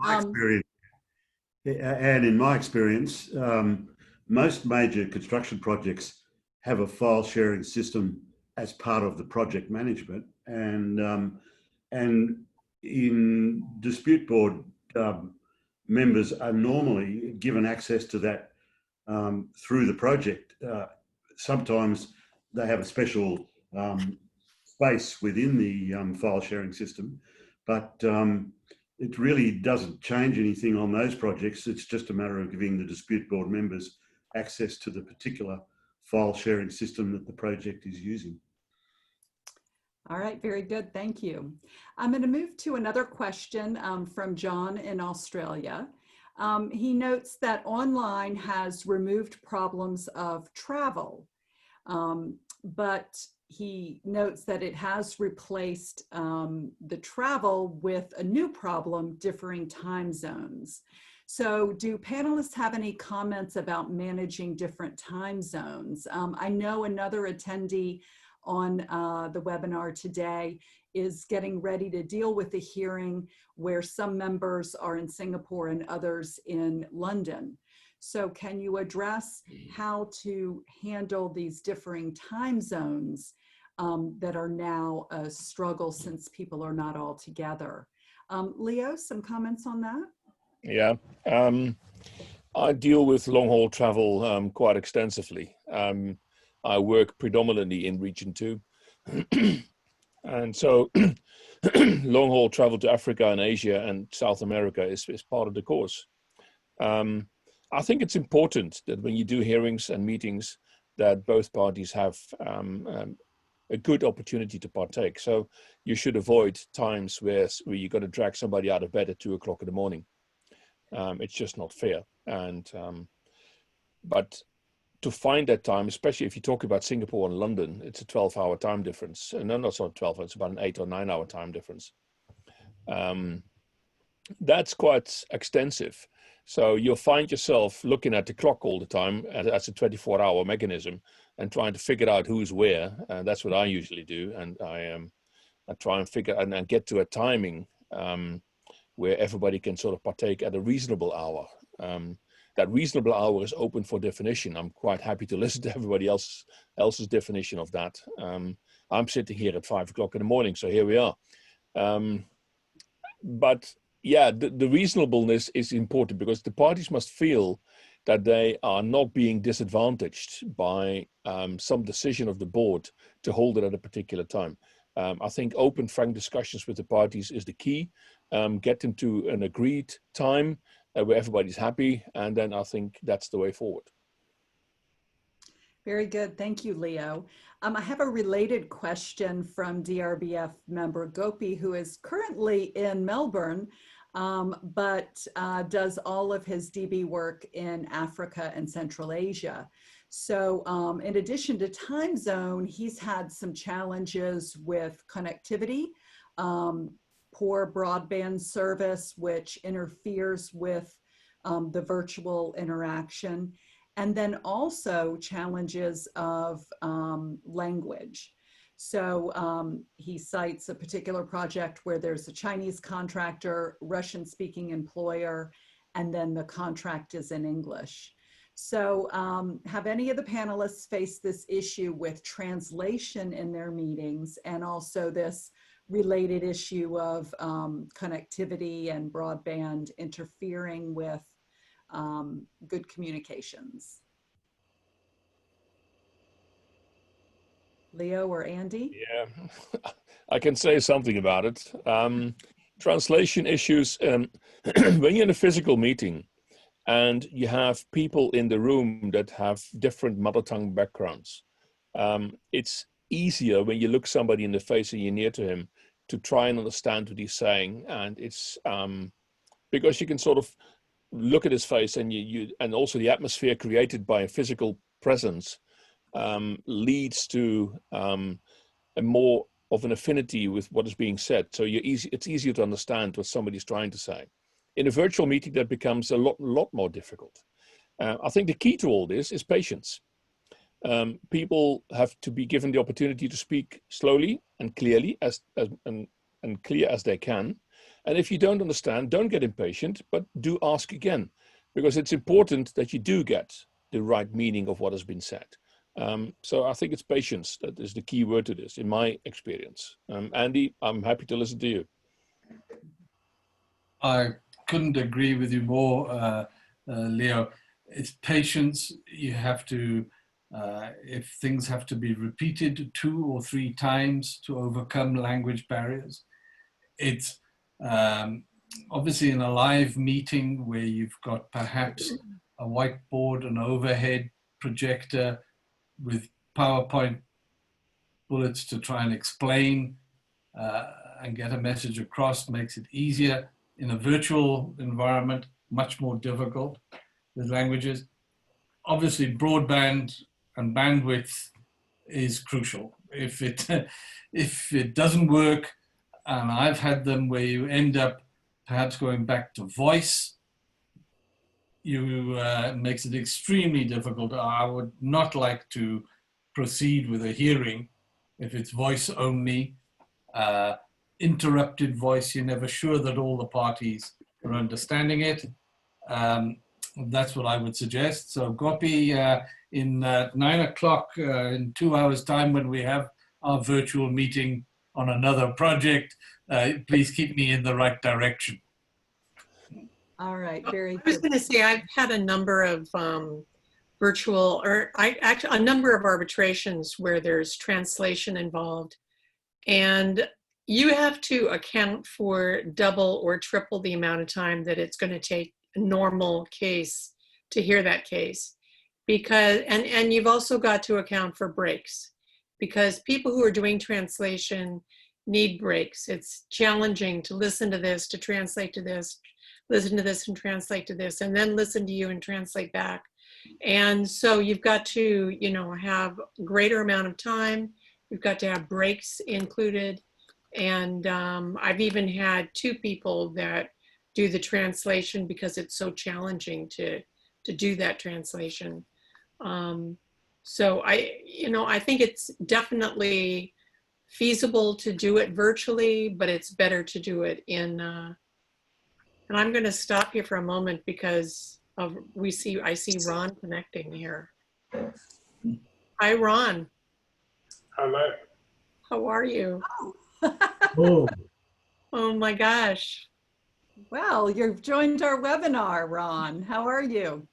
my experience, most major construction projects have a file sharing system as part of the project management, and in dispute board, members are normally given access to that through the project. Sometimes they have a special space within the file sharing system, but it really doesn't change anything on those projects. It's just a matter of giving the dispute board members access to the particular file sharing system that the project is using. All right, very good, thank you. I'm going to move to another question from John in Australia. He notes that online has removed problems of travel, but he notes that it has replaced the travel with a new problem, differing time zones. So do panelists have any comments about managing different time zones? I know another attendee on the webinar today is getting ready to deal with a hearing where some members are in Singapore and others in London. So can you address how to handle these differing time zones that are now a struggle since people are not all together? Leo, some comments on that? Yeah, I deal with long haul travel quite extensively. I work predominantly in Region 2. And so long haul travel to Africa and Asia and South America is part of the course. I think it's important that when you do hearings and meetings that both parties have a good opportunity to partake. So you should avoid times where you're going to drag somebody out of bed at 2 o'clock in the morning. It's just not fair. And but to find that time, especially if you talk about Singapore and London, it's a 12-hour time difference. And no, not 12, it's about an 8 or 9 hour time difference. That's quite extensive. So you'll find yourself looking at the clock all the time as a 24-hour mechanism and trying to figure out who's where. And that's what I usually do. And I try and figure and get to a timing where everybody can sort of partake at a reasonable hour. That reasonable hour is open for definition. I'm quite happy to listen to everybody else's definition of that. I'm sitting here at 5 o'clock in the morning, so here we are. But yeah, the reasonableness is important because the parties must feel that they are not being disadvantaged by some decision of the board to hold it at a particular time. I think open, frank discussions with the parties is the key. Get them to an agreed time where everybody's happy, and then I think that's the way forward. Very good. Thank you, Leo. I have a related question from DRBF member Gopi, who is currently in Melbourne, but does all of his DB work in Africa and Central Asia. So in addition to time zone, he's had some challenges with connectivity, poor broadband service, which interferes with the virtual interaction, and then also challenges of language. So he cites a particular project where there's a Chinese contractor, Russian-speaking employer, and then the contract is in English. So have any of the panelists faced this issue with translation in their meetings, and also this related issue of connectivity and broadband interfering with good communications? Leo or Andy? Yeah, I can say something about it. Translation issues, when you're in a physical meeting and you have people in the room that have different mother tongue backgrounds, it's easier when you look somebody in the face and you're near to him to try and understand what he's saying. And it's because you can sort of look at his face, and and also the atmosphere created by a physical presence leads to a more of an affinity with what is being said. So it's easier to understand what somebody's trying to say. In a virtual meeting, that becomes a lot more difficult. I think the key to all this is patience. People have to be given the opportunity to speak slowly and clearly and clear as they can. And if you don't understand, don't get impatient, but do ask again, because it's important that you do get the right meaning of what has been said. So I think it's patience that is the key word to this, in my experience. Andy, I'm happy to listen to you. I couldn't agree with you more, Leo. It's patience. You have to, if things have to be repeated 2 or 3 times to overcome language barriers. It's obviously in a live meeting where you've got perhaps a whiteboard, an overhead projector with PowerPoint bullets to try and explain and get a message across, makes it easier. In a virtual environment, much more difficult with languages. Obviously, broadband and bandwidth is crucial. If it doesn't work, and I've had them where you end up perhaps going back to voice, makes it extremely difficult. I would not like to proceed with a hearing if it's voice only. Interrupted voice, you're never sure that all the parties are understanding it. That's what I would suggest. So Gopi, in 9 o'clock, in 2 hours time, when we have our virtual meeting on another project, please keep me in the right direction. All right, very good. I was going to say, I've had a number of virtual, or a number of arbitrations where there's translation involved, and you have to account for double or triple the amount of time that it's going to take a normal case to hear that case, because and you've also got to account for breaks, because people who are doing translation need breaks. It's challenging to listen to this, to translate to this, listen to this and translate to this, and then listen to you and translate back. And so you've got to, have a greater amount of time. You've got to have breaks included. And I've even had 2 people that do the translation because it's so challenging to do that translation. So I think it's definitely feasible to do it virtually, but it's better to do it in, and I'm going to stop here for a moment because I see Ron connecting here. Hi, Ron. Hello. How are you? Oh, Oh my gosh. Well, you've joined our webinar, Ron. How are you?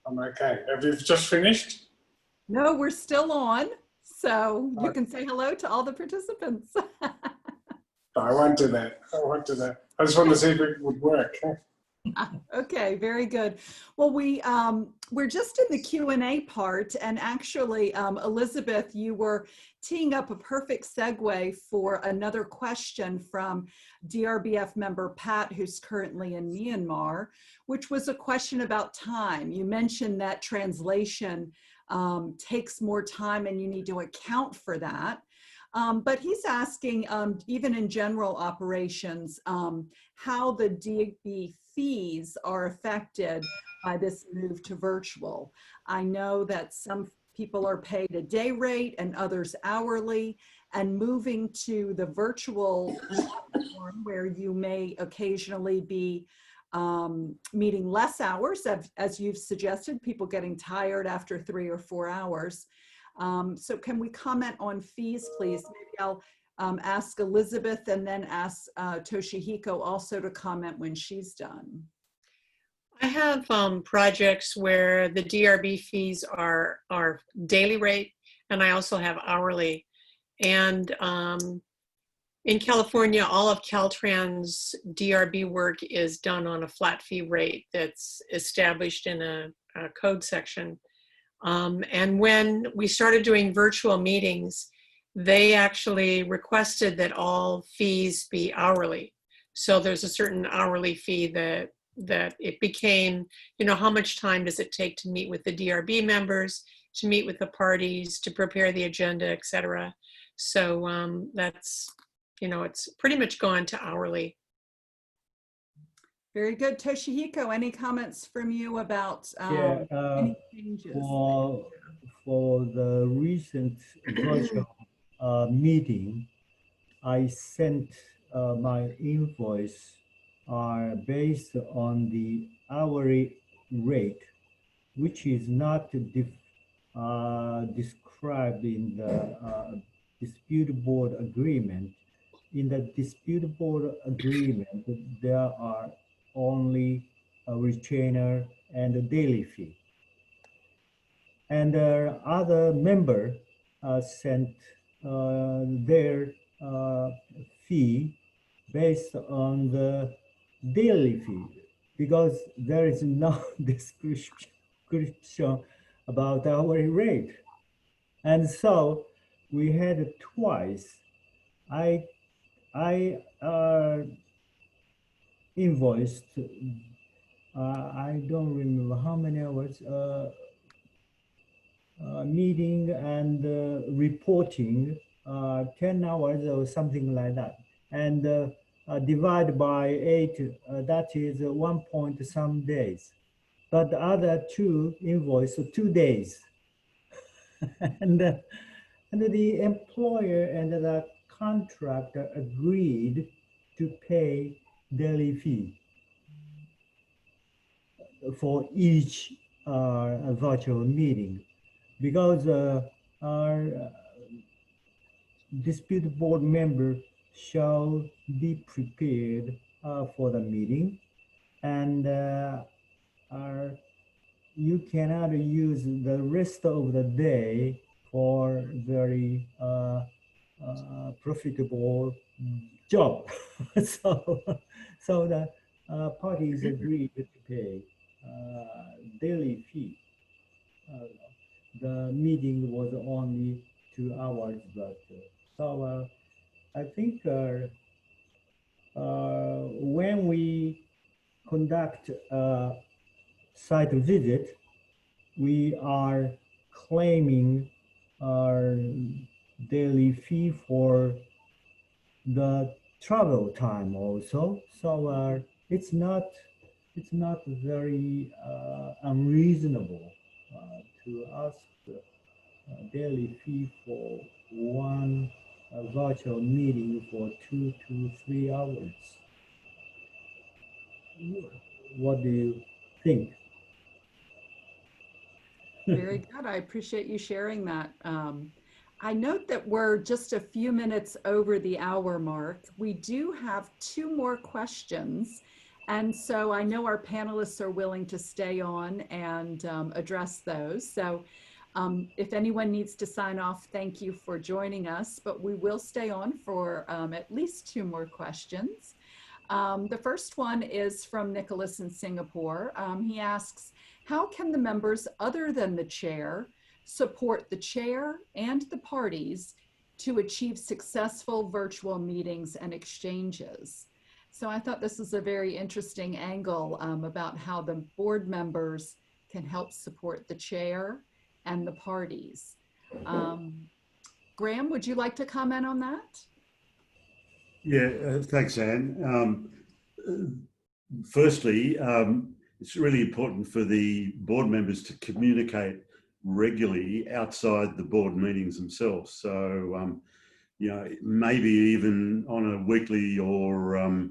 I'm okay. Have you just finished? No, we're still on. So you can say hello to all the participants. No, I won't do that. I won't do that. I just want to see if it would work. Okay, very good. Well, we're just in the Q&A part, and actually, Elizabeth, you were teeing up a perfect segue for another question from DRBF member Pat, who's currently in Myanmar, which was a question about time. You mentioned that translation takes more time and you need to account for that. But he's asking, even in general operations, how the DB fees are affected by this move to virtual. I know that some people are paid a day rate and others hourly, and moving to the virtual platform where you may occasionally be meeting less hours, as you've suggested, people getting tired after 3 or 4 hours. So can we comment on fees, please? Maybe I'll ask Elizabeth and then ask Toshihiko also to comment when she's done. I have projects where the DRB fees are daily rate, and I also have hourly. And in California, all of Caltrans DRB work is done on a flat fee rate that's established in a code section. And when we started doing virtual meetings, they actually requested that all fees be hourly. So there's a certain hourly fee that it became, you know, how much time does it take to meet with the DRB members, to meet with the parties, to prepare the agenda, et cetera. So that's, you know, it's pretty much gone to hourly. Very good. Toshihiko, any comments from you about any changes? For the recent virtual meeting, I sent my invoice are based on the hourly rate, which is not described in the dispute board agreement. In the dispute board agreement, there are only a retainer and a daily fee. And other member sent their fee based on the daily fee, because there is no description about hourly rate. And so we had twice. I invoiced, I don't remember how many hours, meeting and reporting, 10 hours or something like that. And divide by 8, that is 1 point some days. But the other two invoice 2 days. and the employer and the contractor agreed to pay daily fee for each virtual meeting, because our dispute board member shall be prepared for the meeting, and you cannot use the rest of the day for very profitable job. so the parties agreed to pay daily fee. The meeting was only 2 hours, but so I think when we conduct a site visit, we are claiming our daily fee for the travel time also. So it's not very unreasonable to ask daily fee for one virtual meeting for 2 to 3 hours. What do you think? Very good. I appreciate you sharing that. I note that we're just a few minutes over the hour mark. We do have 2 more questions, And so I know our panelists are willing to stay on and address those. So if anyone needs to sign off, thank you for joining us, but we will stay on for at least 2 more questions. The first one is from Nicholas in Singapore. He asks, how can the members other than the chair support the chair and the parties to achieve successful virtual meetings and exchanges? So I thought this is a very interesting angle about how the board members can help support the chair and the parties. Graham, would you like to comment on that? Yeah, thanks, Anne. Firstly, it's really important for the board members to communicate regularly outside the board meetings themselves. So, you know, maybe even on a weekly or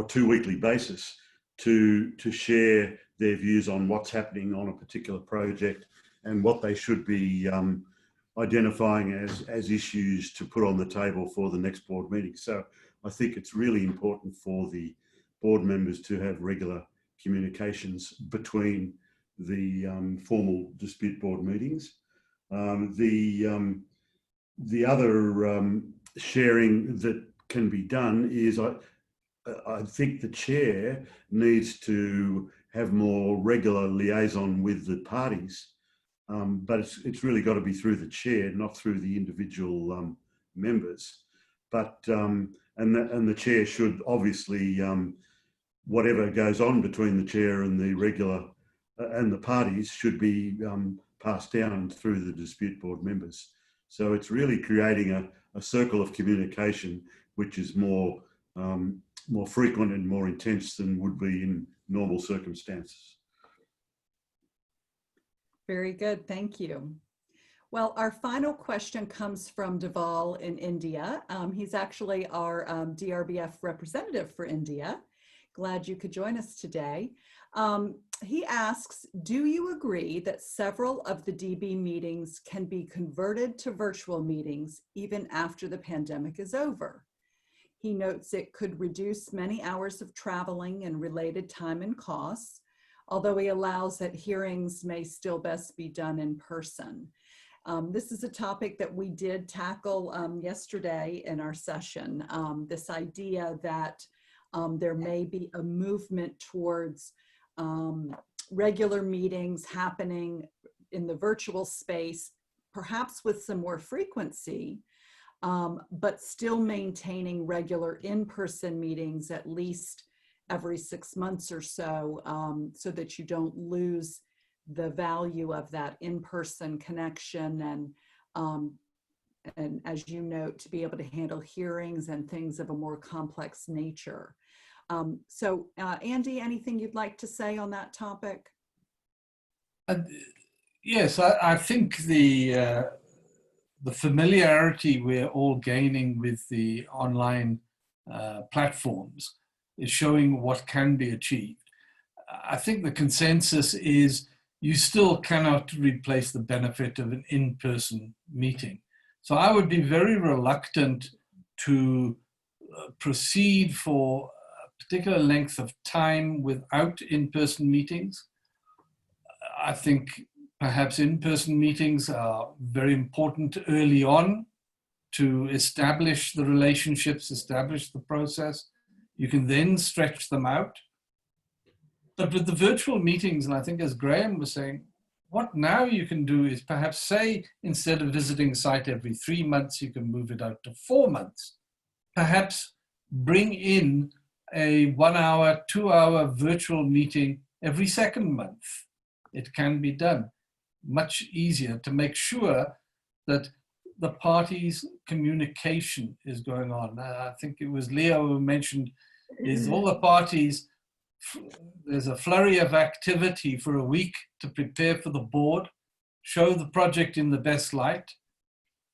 2 weekly basis to share their views on what's happening on a particular project and what they should be identifying as issues to put on the table for the next board meeting. So I think it's really important for the board members to have regular communications between the formal dispute board meetings. The other sharing that can be done is I think the chair needs to have more regular liaison with the parties, but it's really got to be through the chair, not through the individual members. But and the chair should obviously whatever goes on between the chair and the regular and the parties should be passed down through the dispute board members. So it's really creating a circle of communication which is more frequent and more intense than would be in normal circumstances. Very good, thank you. Well, our final question comes from Deval in India. He's actually our DRBF representative for India. Glad you could join us today. He asks, do you agree that several of the DB meetings can be converted to virtual meetings even after the pandemic is over? He notes it could reduce many hours of traveling and related time and costs, although he allows that hearings may still best be done in person. This is a topic that we did tackle yesterday in our session, this idea that there may be a movement towards regular meetings happening in the virtual space, perhaps with some more frequency, but still maintaining regular in-person meetings at least every 6 months or so, so that you don't lose the value of that in-person connection and as you note, to be able to handle hearings and things of a more complex nature. So Andy, anything you'd like to say on that topic? Yes, I think the familiarity we're all gaining with the online platforms is showing what can be achieved. I think the consensus is you still cannot replace the benefit of an in-person meeting. So I would be very reluctant to proceed for a particular length of time without in-person meetings. I think perhaps in-person meetings are very important early on to establish the relationships, establish the process. You can then stretch them out. But with the virtual meetings, and I think as Graham was saying, what now you can do is perhaps say, instead of visiting a site every 3 months, you can move it out to 4 months. Perhaps bring in a 1 hour, 2 hour virtual meeting every second month. It can be done much easier to make sure that the parties' communication is going on. I think it was Leo who mentioned is all the parties, there's a flurry of activity for a week to prepare for the board, show the project in the best light.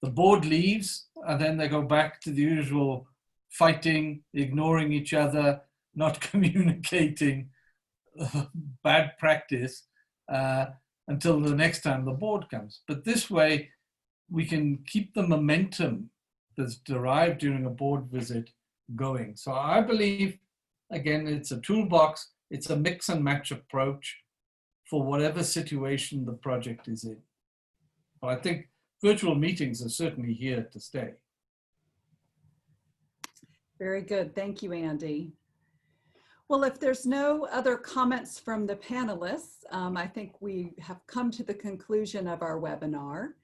The board leaves and then they go back to the usual fighting, ignoring each other, not communicating, bad practice until the next time the board comes. But this way we can keep the momentum that's derived during a board visit going. So I believe Again, it's a toolbox. It's a mix and match approach for whatever situation the project is in. But I think virtual meetings are certainly here to stay. Very good. Thank you, Andy. Well, if there's no other comments from the panelists, I think we have come to the conclusion of our webinar.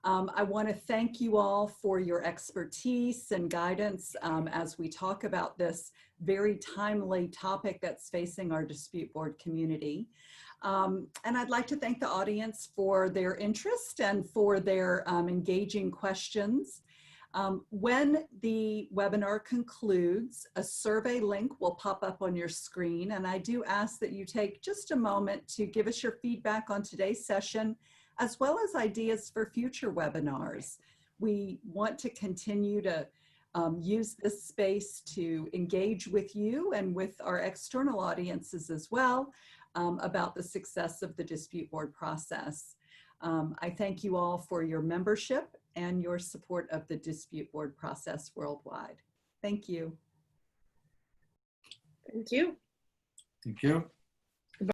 I want to thank you all for your expertise and guidance as we talk about this very timely topic that's facing our dispute board community. And I'd like to thank the audience for their interest and for their engaging questions. When the webinar concludes, a survey link will pop up on your screen, and I do ask that you take just a moment to give us your feedback on today's session, as well as ideas for future webinars. We want to continue to use this space to engage with you and with our external audiences as well about the success of the dispute board process. I thank you all for your membership and your support of the dispute board process worldwide. Thank you. Thank you. Thank you.